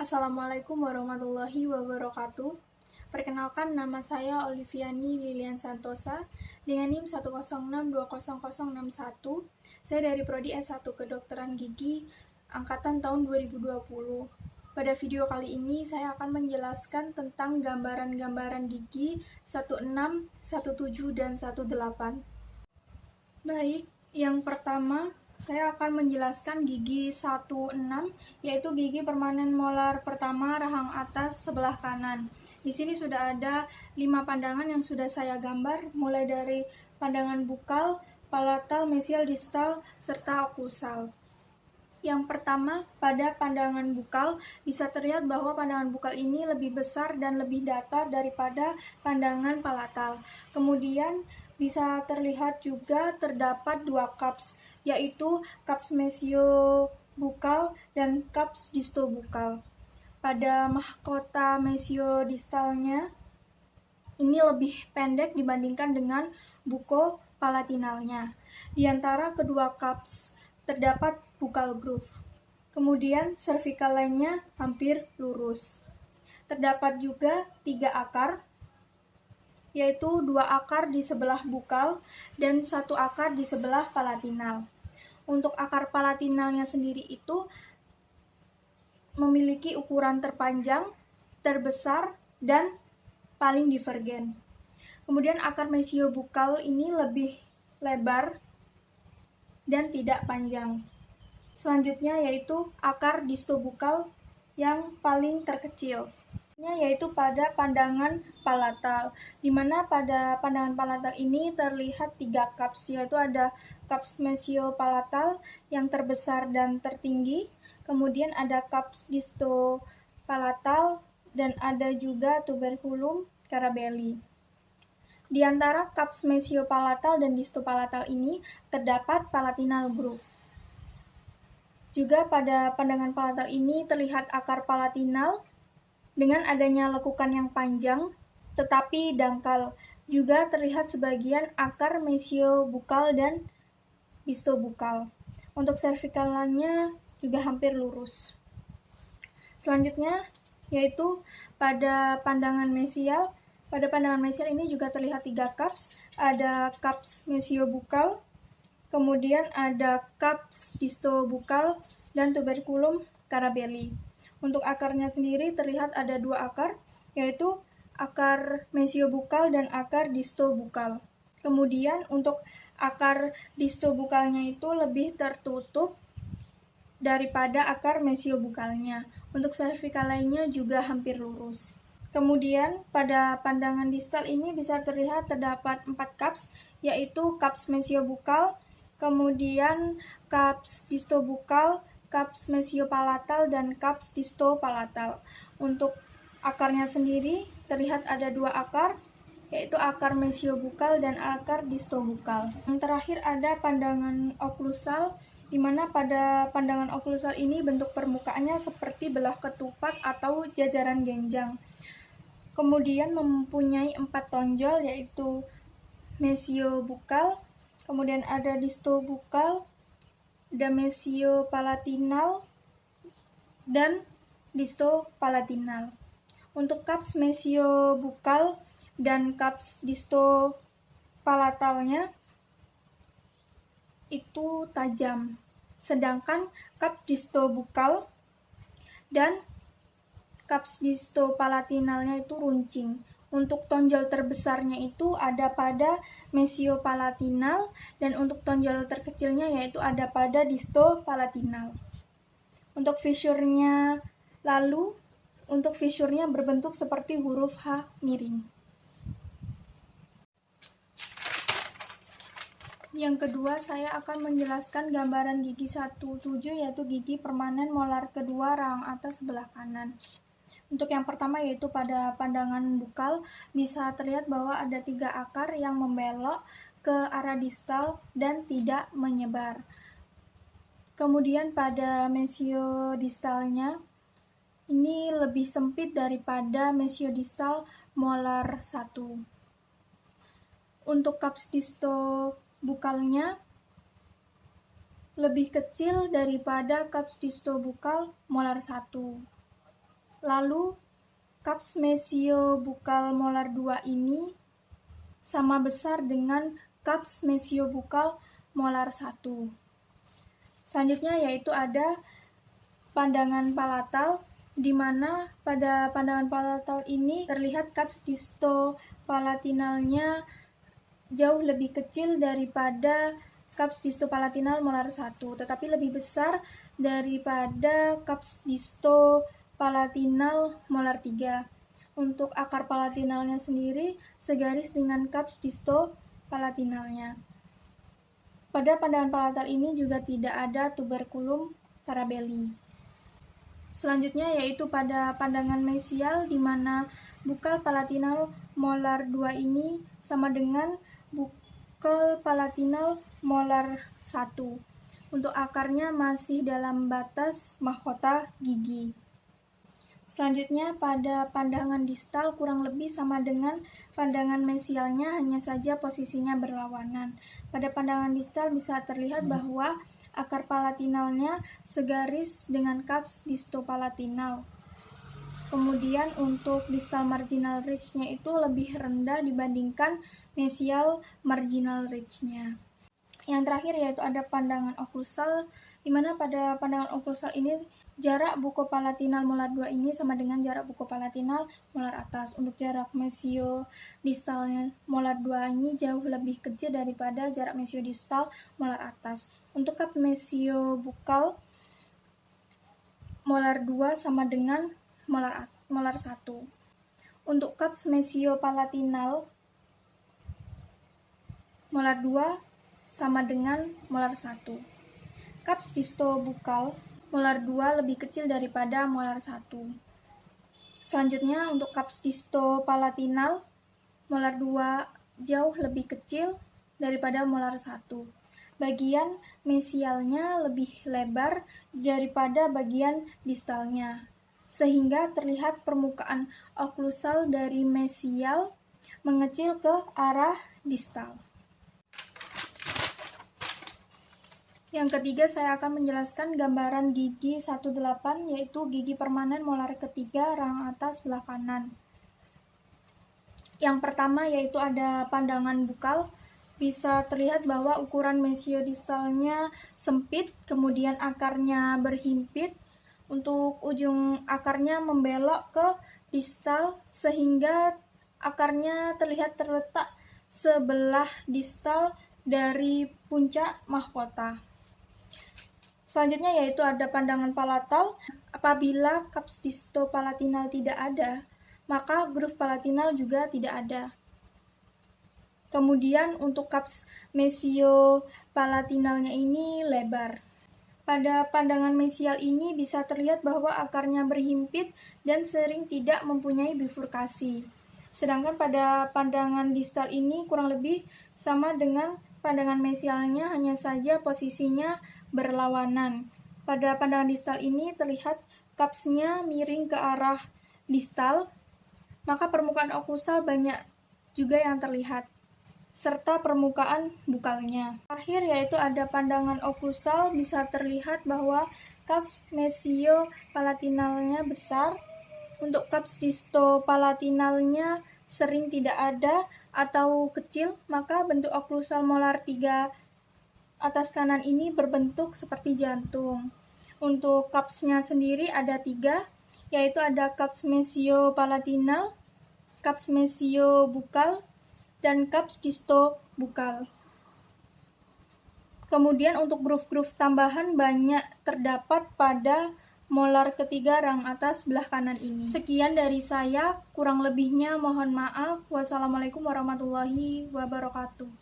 Assalamualaikum warahmatullahi wabarakatuh. Perkenalkan, nama saya Oliviani Lilian Santosa dengan NIM 106200061. Saya dari Prodi S1 Kedokteran Gigi angkatan tahun 2020. Pada video kali ini saya akan menjelaskan tentang gambaran-gambaran gigi 16, 17, dan 18. Baik, yang pertama saya akan menjelaskan gigi 16, yaitu gigi permanen molar pertama rahang atas sebelah kanan. Di sini sudah ada 5 pandangan yang sudah saya gambar, mulai dari pandangan bukal, palatal, mesial, distal, serta oklusal. Yang pertama, pada pandangan bukal, bisa terlihat bahwa pandangan bukal ini lebih besar dan lebih datar daripada pandangan palatal. Kemudian, bisa terlihat juga terdapat 2 cups, yaitu cups mesiobukal dan cups distobukal. Pada mahkota mesiodistalnya, ini lebih pendek dibandingkan dengan buko palatinalnya. Di antara kedua cups terdapat buccal groove. Kemudian cervical line-nya hampir lurus. Terdapat juga 3 akar, yaitu 2 akar di sebelah bukal dan 1 akar di sebelah palatinal. Untuk akar palatinalnya sendiri itu memiliki ukuran terpanjang, terbesar, dan paling divergen. Kemudian akar mesiobukal ini lebih lebar dan tidak panjang. Selanjutnya yaitu akar distobukal yang paling terkecil, yaitu pada pandangan palatal, di mana pada pandangan palatal ini terlihat 3 cups, yaitu ada cups mesiopalatal yang terbesar dan tertinggi, kemudian ada cups distopalatal, dan ada juga tuberculum carabelli. Di antara cups mesiopalatal dan distopalatal ini terdapat palatinal groove. Juga pada pandangan palatal ini terlihat akar palatinal dengan adanya lekukan yang panjang tetapi dangkal. Juga terlihat sebagian akar mesiobukal dan distobukal. Untuk cervicalnya juga hampir lurus. Selanjutnya yaitu pada pandangan mesial. Pada pandangan mesial ini juga terlihat 3 cups. Ada cups mesiobukal, kemudian ada cups distobukal, dan tuberculum carabelli. Untuk akarnya sendiri terlihat ada 2 akar, yaitu akar mesiobukal dan akar distobukal. Kemudian untuk akar distobukalnya itu lebih tertutup daripada akar mesiobukalnya. Untuk cervical lainnya juga hampir lurus. Kemudian pada pandangan distal ini bisa terlihat terdapat 4 cups, yaitu cups mesiobukal, kemudian cups distobukal, cups mesiopalatal, dan cups distopalatal. Untuk akarnya sendiri terlihat ada 2 akar, yaitu akar mesiobukal dan akar distobukal. Yang terakhir ada pandangan oklusal, di mana pada pandangan oklusal ini bentuk permukaannya seperti belah ketupat atau jajaran genjang. Kemudian mempunyai 4 tonjol, yaitu mesiobukal, kemudian ada distobukal, ada mesiopalatinal, dan distopalatinal. Untuk cups mesiobukal dan cups distopalatalnya itu tajam, sedangkan cup distobukal dan cups distopalatinalnya itu runcing. Untuk tonjol terbesarnya itu ada pada mesiopalatinal, dan untuk tonjol terkecilnya yaitu ada pada distopalatinal. Untuk fisurnya berbentuk seperti huruf H miring. Yang kedua, saya akan menjelaskan gambaran gigi 17, yaitu gigi permanen molar kedua rahang atas sebelah kanan. Untuk yang pertama yaitu pada pandangan bukal, bisa terlihat bahwa ada 3 akar yang membelok ke arah distal dan tidak menyebar. Kemudian pada mesiodistalnya, ini lebih sempit daripada mesiodistal molar 1. Untuk cups distobukalnya lebih kecil daripada cups distobukal molar 1. Lalu cups mesiobukal molar 2 ini sama besar dengan cups mesiobukal molar 1. Selanjutnya yaitu ada pandangan palatal, di mana pada pandangan palatal ini terlihat cups distopalatinalnya jauh lebih kecil daripada cups distopalatinal molar 1, tetapi lebih besar daripada cups distopalatinal molar 3. Untuk akar palatinalnya sendiri segaris dengan cups distopalatinalnya. Pada pandangan palatal ini juga tidak ada tuberculum carabelli. Selanjutnya yaitu pada pandangan mesial, di mana bukal palatinal molar 2 ini sama dengan bukal palatinal molar 1. Untuk akarnya masih dalam batas mahkota gigi. Selanjutnya pada pandangan distal kurang lebih sama dengan pandangan mesialnya, hanya saja posisinya berlawanan. Pada pandangan distal bisa terlihat bahwa akar palatinalnya segaris dengan cups distopalatinal. Kemudian untuk distal marginal ridge-nya itu lebih rendah dibandingkan mesial marginal ridge-nya. Yang terakhir yaitu ada pandangan oklusal, di mana pada pandangan oklusal ini jarak bukopalatinal molar 2 ini sama dengan jarak bukopalatinal molar atas. Untuk jarak mesiodistalnya molar 2 ini jauh lebih kecil daripada jarak mesiodistal molar atas. Untuk cup mesiobukal molar 2 sama dengan molar 1. Untuk cups mesiopalatinal molar 2 sama dengan molar 1. Cups distobukal molar 2 lebih kecil daripada molar 1. Selanjutnya untuk cups distopalatinal molar 2 jauh lebih kecil daripada molar 1. Bagian mesialnya lebih lebar daripada bagian distalnya, sehingga terlihat permukaan oklusal dari mesial mengecil ke arah distal. Yang ketiga, saya akan menjelaskan gambaran gigi 18, yaitu gigi permanen molar ketiga, rahang atas sebelah kanan. Yang pertama yaitu ada pandangan bukal. Bisa terlihat bahwa ukuran mesiodistalnya sempit, kemudian akarnya berhimpit. Untuk ujung akarnya membelok ke distal, sehingga akarnya terlihat terletak sebelah distal dari puncak mahkota. Selanjutnya yaitu ada pandangan palatal. Apabila cups distopalatinal tidak ada, maka groove palatinal juga tidak ada. Kemudian untuk cups mesiopalatinalnya ini lebar. Pada pandangan mesial ini bisa terlihat bahwa akarnya berhimpit dan sering tidak mempunyai bifurkasi. Sedangkan pada pandangan distal ini kurang lebih sama dengan pandangan mesialnya, hanya saja posisinya berlawanan. Pada pandangan distal ini terlihat cupsnya miring ke arah distal, maka permukaan oklusal banyak juga yang terlihat, serta permukaan bukalnya. Akhir yaitu ada pandangan oklusal, bisa terlihat bahwa cups mesiopalatinalnya besar. Untuk cups distopalatinalnya sering tidak ada atau kecil, maka bentuk oklusal molar 3 atas kanan ini berbentuk seperti jantung. Untuk cupsnya sendiri ada 3, yaitu ada cups mesiopalatinal, cups mesiobukal, dan cups distobukal. Kemudian untuk groove-groove tambahan banyak terdapat pada molar ketiga rahang atas sebelah kanan ini. Sekian dari saya, kurang lebihnya mohon maaf. Wassalamualaikum warahmatullahi wabarakatuh.